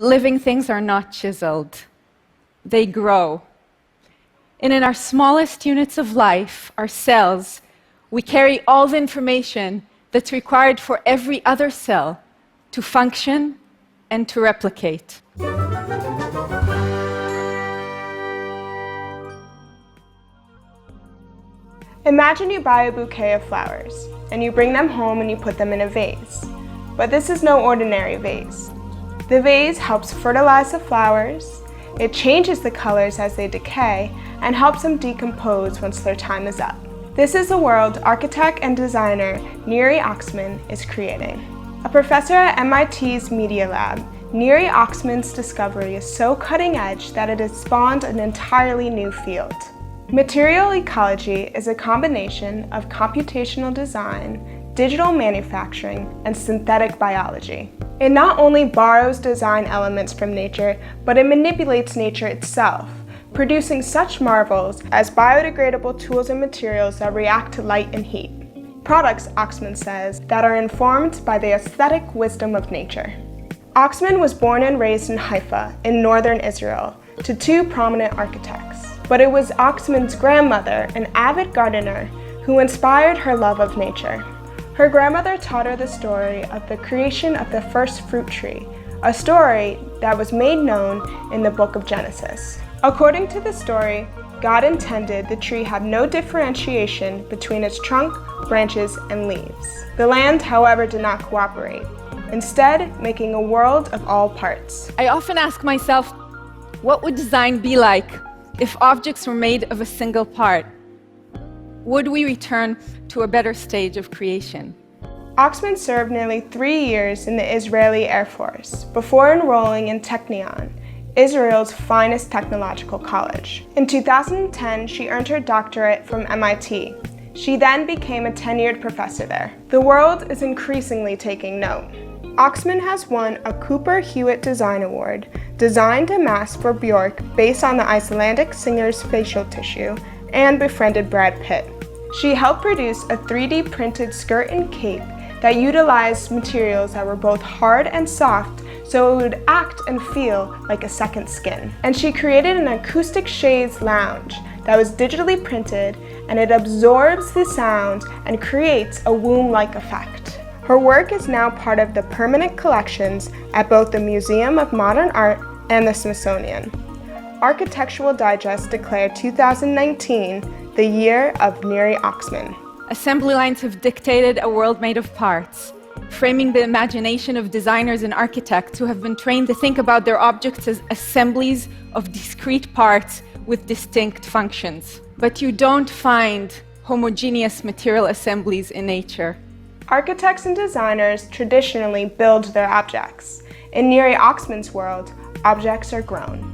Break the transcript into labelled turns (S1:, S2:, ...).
S1: Living things are not chiseled. They grow. And in our smallest units of life, our cells, we carry all the information that's required for every other cell to function and to replicate.
S2: Imagine you buy a bouquet of flowers, and you bring them home and you put them in a vase. But this is no ordinary vase. The vase helps fertilize the flowers, it changes the colors as they decay, and helps them decompose once their time is up. This is the world architect and designer Neri Oxman is creating. A professor at MIT's Media Lab, Neri Oxman's discovery is so cutting edge that it has spawned an entirely new field. Material ecology is a combination of computational design, digital manufacturing, and synthetic biology. It not only borrows design elements from nature, but it manipulates nature itself, producing such marvels as biodegradable tools and materials that react to light and heat. Products, Oxman says, that are informed by the aesthetic wisdom of nature. Oxman was born and raised in Haifa, in northern Israel, to two prominent architects. But it was Oxman's grandmother, an avid gardener, who inspired her love of nature. Her grandmother taught her the story of the creation of the first fruit tree, a story that was made known in the book of Genesis. According to the story, God intended the tree have no differentiation between its trunk, branches, and leaves. The land, however, did not cooperate, instead making a world of all parts.
S1: I often ask myself, what would design be like if objects were made of a single part? Would we return to a better stage of creation?
S2: Oxman served nearly 3 years in the Israeli Air Force before enrolling in Technion, Israel's finest technological college. In 2010, she earned her doctorate from MIT. She then became a tenured professor there. The world is increasingly taking note. Oxman has won a Cooper Hewitt Design Award, designed a mask for Björk based on the Icelandic singer's facial tissue, and befriended Brad Pitt. She helped produce a 3D printed skirt and cape that utilized materials that were both hard and soft so it would act and feel like a second skin. And she created an acoustic shades lounge that was digitally printed, and it absorbs the sound and creates a womb-like effect. Her work is now part of the permanent collections at both the Museum of Modern Art and the Smithsonian. Architectural Digest declared 2019 the year of Neri Oxman.
S1: Assembly lines have dictated a world made of parts, framing the imagination of designers and architects who have been trained to think about their objects as assemblies of discrete parts with distinct functions. But you don't find homogeneous material assemblies in nature.
S2: Architects and designers traditionally build their objects. In Neri Oxman's world, objects are grown.